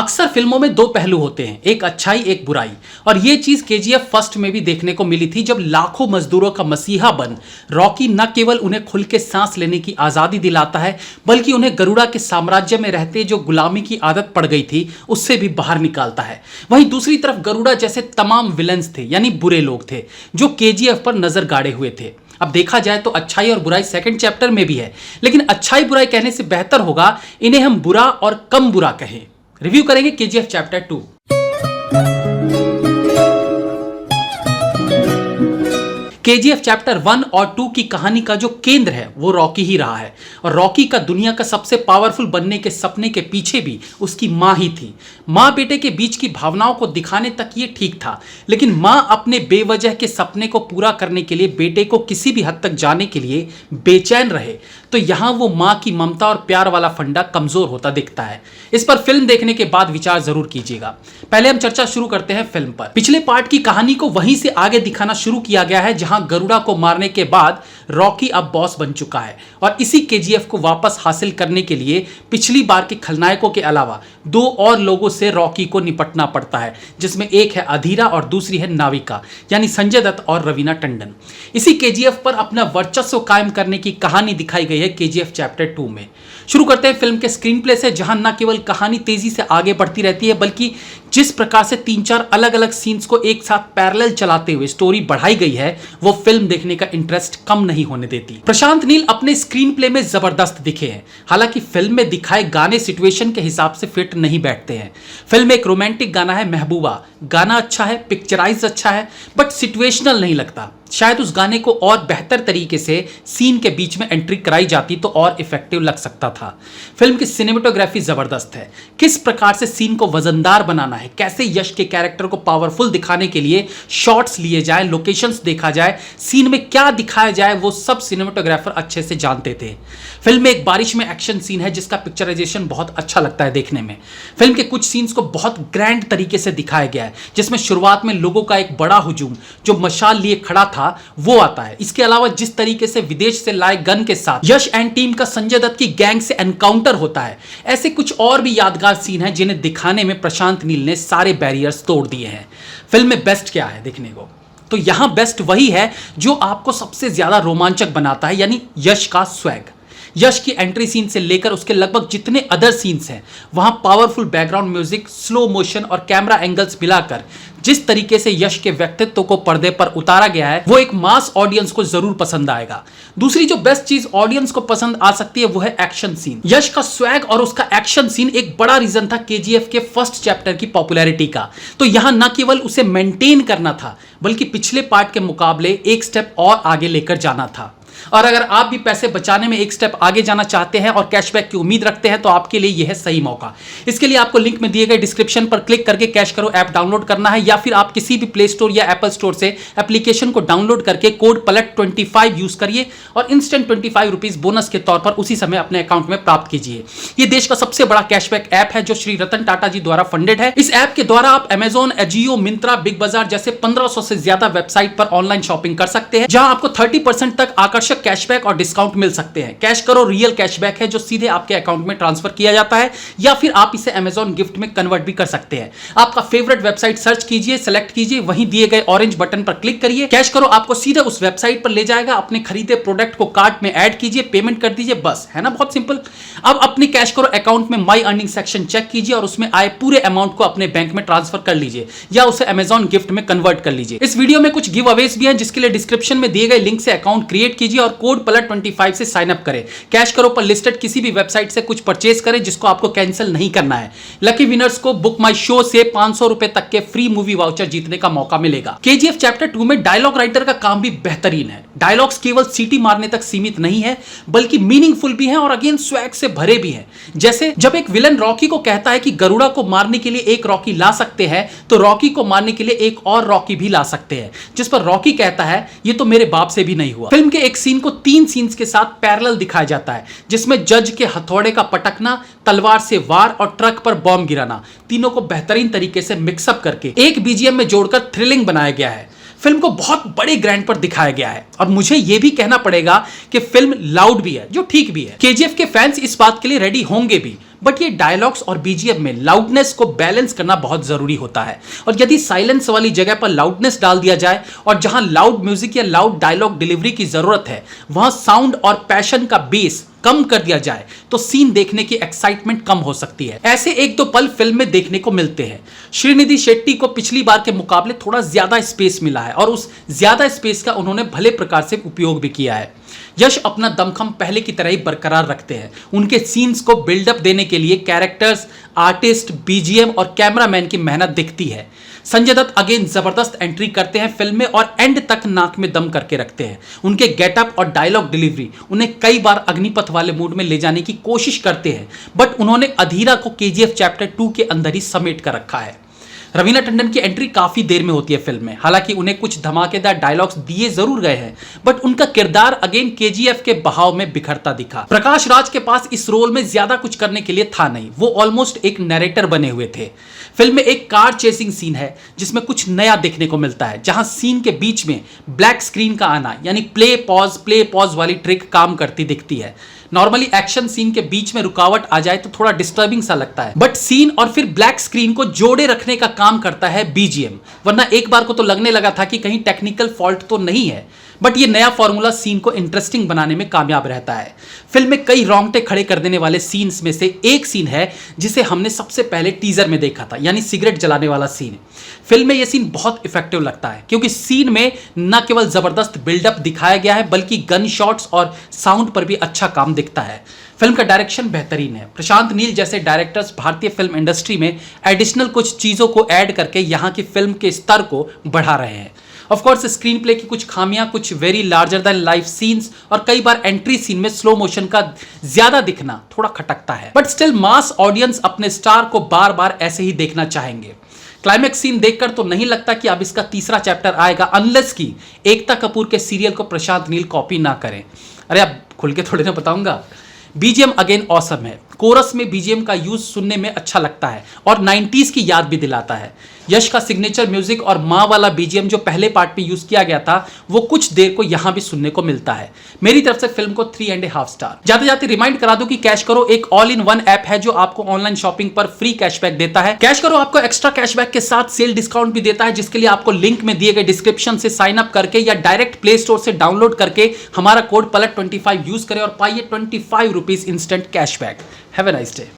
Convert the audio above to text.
अक्सर फिल्मों में दो पहलू होते हैं, एक अच्छाई एक बुराई। और ये चीज केजीएफ फर्स्ट में भी देखने को मिली थी, जब लाखों मजदूरों का मसीहा बन रॉकी न केवल उन्हें खुल के सांस लेने की आजादी दिलाता है, बल्कि उन्हें गरुड़ा के साम्राज्य में रहते जो गुलामी की आदत पड़ गई थी उससे भी बाहर निकालता है। वहीं दूसरी तरफ गरुड़ा जैसे तमाम विलेंस थे, यानी बुरे लोग थे, जो केजीएफ पर नजर गाड़े हुए थे। अब देखा जाए तो अच्छाई और बुराई सेकंड चैप्टर में भी है, लेकिन अच्छाई बुराई कहने से बेहतर होगा इन्हें हम बुरा और कम बुरा कहें। रिव्यू करेंगे केजीएफ चैप्टर 2। केजीएफ चैप्टर 1 और 2 की कहानी का जो केंद्र है वो रॉकी ही रहा है, और रॉकी का दुनिया का सबसे पावरफुल बनने के सपने के पीछे भी उसकी मां ही थी। मां बेटे के बीच की भावनाओं को दिखाने तक ये ठीक था, लेकिन मां अपने बेवजह के सपने को पूरा करने के लिए बेटे को किसी भी हद तक जाने के लिए बेचैन रहे, तो यहां वो मां की ममता और प्यार वाला फंडा कमजोर होता दिखता है। इस पर फिल्म देखने के बाद विचार जरूर कीजिएगा। पहले हम चर्चा शुरू करते हैं फिल्म पर। पिछले पार्ट की कहानी को वहीं से आगे दिखाना शुरू किया गया है जहां गरुड़ा को मारने के बाद रॉकी अब बॉस बन चुका है, और इसी केजीएफ को वापस हासिल करने के लिए पिछली बार के खलनायकों के अलावा दो और लोगों से रॉकी को निपटना पड़ता है, जिसमें एक है अधीरा और दूसरी है नाविका, यानी संजय दत्त और रवीना टंडन। इसी केजीएफ पर अपना वर्चस्व कायम करने की कहानी दिखाई गई है केजीएफ चैप्टर 2 में। शुरू करते हैं फिल्म के स्क्रीन प्ले से, जहां न केवल कहानी तेजी से आगे बढ़ती रहती है, बल्कि जिस प्रकार से 3-4 अलग अलग सीन्स को एक साथ पैरेलल चलाते हुए स्टोरी बढ़ाई गई है, वो फिल्म देखने का इंटरेस्ट कम नहीं होने देती। प्रशांत नील अपने स्क्रीन प्ले में जबरदस्त दिखे हैं, हालांकि फिल्म में दिखाए गाने सिचुएशन के हिसाब से फिट नहीं बैठते हैं। फिल्म में एक रोमांटिक गाना है महबूबा, गाना अच्छा है, पिक्चराइज अच्छा है, बट सिचुएशनल नहीं लगता। शायद उस गाने को और बेहतर तरीके से सीन के बीच में एंट्री कराई जाती तो और इफेक्टिव लग सकता था। फिल्म की सिनेमेटोग्राफी जबरदस्त है, किस प्रकार से सीन को वजनदार बनाना है, कैसे यश के कैरेक्टर को पावरफुल दिखाने के लिए शॉट्स लिए जाए, लोकेशंस देखा जाए, सीन में क्या दिखाया जाए, वो सब सिनेमेटोग्राफर अच्छे से जानते थे। फिल्म में एक बारिश में एक्शन सीन है जिसका पिक्चराइजेशन बहुत अच्छा लगता है देखने में। फिल्म के कुछ सीन्स को बहुत ग्रैंड तरीके से दिखाया गया है, जिसमें शुरुआत में लोगों का एक बड़ा हुजूम जो मशाल लिए खड़ा था वो आता है। इसके अलावा जिस तरीके से विदेश से लाए गन के साथ यश एंड टीम का संजय दत्त की गैंग से एनकाउंटर होता है, ऐसे कुछ और भी यादगार सीन हैं जिन्हें दिखाने में प्रशांत नील ने सारे बैरियर्स तोड़ दिए हैं। फिल्म में बेस्ट क्या है देखने को, तो यहां बेस्ट वही है जो आपको सबसे ज्यादा रोमांचक बनाता है, यानी यश का स्वैग। यश की एंट्री सीन से लेकर उसके लगभग जितने अदर सीन्स हैं, वहां powerful background music, slow motion और कैमरा एंगल्स मिलाकर जिस तरीके से यश के व्यक्तित्व को पर्दे पर उतारा गया है, वो एक मास ऑडियंस को जरूर पसंद आएगा। दूसरी जो बेस्ट चीज ऑडियंस को पसंद आ सकती है वो है एक्शन सीन। यश का स्वैग और उसका एक्शन सीन एक बड़ा रीजन था केजीएफ के फर्स्ट चैप्टर की पॉपुलैरिटी का। तो यहां न केवल उसे मेंटेन करना था, बल्कि पिछले पार्ट के मुकाबले एक स्टेप और आगे लेकर जाना था। और अगर आप भी पैसे बचाने में एक स्टेप आगे जाना चाहते हैं और कैशबैक की उम्मीद रखते हैं, तो आपके लिए यह है सही मौका। इसके लिए आपको लिंक में दिए गए डिस्क्रिप्शन पर क्लिक करके कैश करो ऐप डाउनलोड करना है, या फिर आप किसी भी प्ले स्टोर या एप्पल स्टोर से एप्लीकेशन को डाउनलोड करके कोड पलट25 यूज करिए और इंस्टेंट 25 रुपीज बोनस के तौर पर उसी समय अपने अकाउंट में प्राप्त कीजिए। ये देश का सबसे बड़ा कैशबैक ऐप है जो श्री रतन टाटा जी द्वारा फंडेड है। इस ऐप के द्वारा आप अमेजॉन, एजियो, मिंत्रा, बिग बाजार जैसे 1500 से ज्यादा वेबसाइट पर ऑनलाइन शॉपिंग कर सकते हैं, जहां आपको 30% तक आकर्षक कैशबैक और डिस्काउंट मिल सकते हैं। कैश करो रियल कैशबैक है जो सीधे आपके अकाउंट में ट्रांसफर किया जाता है, या फिर आप इसे अमेजॉन गिफ्ट में कन्वर्ट भी कर सकते हैं। आपका फेवरेट वेबसाइट सर्च कीजिए, सेलेक्ट कीजिए, वहीं दिए गए ऑरेंज बटन पर क्लिक करिए। कैश करो आपको सीधे उस वेबसाइट पर ले जाएगा। अपने खरीदे प्रोडक्ट को कार्ट में ऐड कीजिए, पेमेंट कर दीजिए, बस है ना, बहुत सिंपल। अब अपने कैश करो अकाउंट में माई अर्निंग सेक्शन चेक कीजिए और उसमें आए पूरे अमाउंट को अपने बैंक में ट्रांसफर कर लीजिए, या उसे अमेजॉन गिफ्ट में कन्वर्ट कर लीजिए। इस वीडियो में कुछ गिव अवेज भी हैं, जिसके लिए डिस्क्रिप्शन में दिए गए लिंक से अकाउंट क्रिएट कीजिए और कोड पलट25 से साइन अप करें। कैश करो पर लिस्टेड किसी भी वेबसाइट से कुछ परचेज करें जिसको आपको कैंसिल नहीं करना है। लकी विनर्स को बुक माई शो से 500 रुपए तक के फ्री मूवी वाउचर जीतने का मौका मिलेगा। केजीएफ चैप्टर 2 में डायलॉग राइटर का काम भी बेहतरीन है। डायलॉग्स केवल सीटी मारने तक सीमित नहीं है, बल्कि मीनिंगफुल भी हैं और अगेन स्वैग से भरे भी हैं। जैसे जब एक विलन रॉकी को कहता है कि गरुड़ा को मारने के लिए एक रॉकी ला सकते हैं, तो रॉकी को मारने के लिए एक और रॉकी भी ला सकते हैं, जिस पर रॉकी कहता है ये तो मेरे बाप से भी नहीं हुआ। फिल्म के एक सीन को 3 सीन्स के साथ पैरेलल दिखाया जाता है, जिसमें जज के हथौड़े का पटकना, तलवार से वार और ट्रक पर बॉम्ब गिराना, तीनों को बेहतरीन तरीके से मिक्सअप करके एक बीजीएम में जोड़कर थ्रिलिंग बनाया गया है। फिल्म को बहुत बड़े ग्रैंड पर दिखाया गया है, और मुझे यह भी कहना पड़ेगा कि फिल्म लाउड भी है, जो ठीक भी है। केजीएफ के फैंस इस बात के लिए रेडी होंगे भी, बट ये डायलॉग्स और बीजीएम में लाउडनेस को बैलेंस करना बहुत जरूरी होता है। और यदि साइलेंस वाली जगह पर लाउडनेस डाल दिया जाए और जहां लाउड म्यूजिक या लाउड डायलॉग डिलीवरी की जरूरत है वहां साउंड और पैशन का बेस कम कर दिया जाए तो सीन देखने की एक्साइटमेंट कम हो सकती है। ऐसे एक दो पल फिल्म में देखने को मिलते हैं। श्रीनिधि शेट्टी को पिछली बार के मुकाबले थोड़ा ज्यादा स्पेस मिला है और उस ज्यादा स्पेस का उन्होंने भले प्रकार से उपयोग भी किया है। यश अपना दमखम पहले की तरह ही बरकरार रखते हैं। उनके सीन्स को बिल्डअप देने के लिए कैरेक्टर्स, आर्टिस्ट, बीजीएम और कैमरामैन की मेहनत दिखती है। संजय दत्त अगेन जबरदस्त एंट्री करते हैं फिल्म में और एंड तक नाक में दम करके रखते हैं। उनके गेटअप और डायलॉग डिलीवरी उन्हें कई बार अग्निपथ वाले मूड में ले जाने की कोशिश करते हैं, बट उन्होंने अधीरा को केजीएफ चैप्टर 2 के अंदर ही समेट कर रखा है। रवीना टंडन की एंट्री काफी देर में होती है फिल्म में। हालांकि उन्हें कुछ धमाकेदार डायलॉग्स दिए जरूर गए हैं, बट उनका किरदार अगेन केजीएफ के बहाव में बिखरता दिखा। प्रकाश राज के पास इस रोल में ज्यादा कुछ करने के लिए था नहीं, वो ऑलमोस्ट एक नरेटर बने हुए थे। फिल्म में एक कार चेसिंग सीन है जिसमें कुछ नया देखने को मिलता है, जहां सीन के बीच में ब्लैक स्क्रीन का आना यानी प्ले पॉज वाली ट्रिक काम करती दिखती है। नॉर्मली एक्शन सीन के बीच में रुकावट आ जाए तो थोड़ा डिस्टर्बिंग सा लगता है, बट सीन और फिर ब्लैक स्क्रीन को जोड़े रखने का काम करता है बीजीएम। वरना एक बार को तो लगने लगा था कि कहीं टेक्निकल फॉल्ट तो नहीं है, बट ये नया फॉर्मूला सीन को इंटरेस्टिंग बनाने में कामयाब रहता है। फिल्म में कई रोंगटे खड़े कर देने वाले सीन्स में से एक सीन है जिसे हमने सबसे पहले टीजर में देखा था, यानी सिगरेट जलाने वाला सीन। फिल्म में यह सीन बहुत इफेक्टिव लगता है क्योंकि सीन में न केवल जबरदस्त बिल्डअप दिखाया गया है बल्कि गन शॉट्स और साउंड पर भी अच्छा काम दिखता है। फिल्म का डायरेक्शन बेहतरीन है। प्रशांत नील जैसे डायरेक्टर्स भारतीय फिल्म इंडस्ट्री में एडिशनल कुछ चीजों को ऐड करके यहाँ की फिल्म के स्तर को बढ़ा रहे हैं। ऑफ कोर्स स्क्रीन प्ले की कुछ खामियां, कुछ very larger than life scenes और कई बार एंट्री सीन में स्लो मोशन का ज्यादा दिखना थोड़ा खटकता है, बट स्टिल मास ऑडियंस अपने स्टार को बार बार ऐसे ही देखना चाहेंगे। क्लाइमेक्स सीन देखकर तो नहीं लगता कि अब इसका तीसरा चैप्टर आएगा, अनलेस कि एकता कपूर के सीरियल को प्रशांत नील कॉपी ना करें। अरे अब खुल के थोड़ी ना बताऊंगा। बीजीएम अगेन ऑसम है। कोरस में बीजीएम का यूज सुनने में अच्छा लगता है और 90s की याद भी दिलाता है। यश का सिग्नेचर म्यूजिक और माँ वाला बीजीएम जो पहले पार्ट में यूज किया गया था वो कुछ देर को यहां भी सुनने को मिलता है। मेरी तरफ से फिल्म को 3.5 स्टार। जाते जाते रिमाइंड करा दूं कि कैश करो एक ऑल इन वन ऐप है जो आपको ऑनलाइन शॉपिंग पर फ्री कैशबैक देता है। कैश करो आपको एक्स्ट्रा कैशबैक के साथ सेल डिस्काउंट भी देता है, जिसके लिए आपको लिंक में दिए गए डिस्क्रिप्शन से साइन अप करके या डायरेक्ट प्ले स्टोर से डाउनलोड करके हमारा कोड PALAT25 यूज करें और पाइए 25 rupees instant cashback. Have a nice day.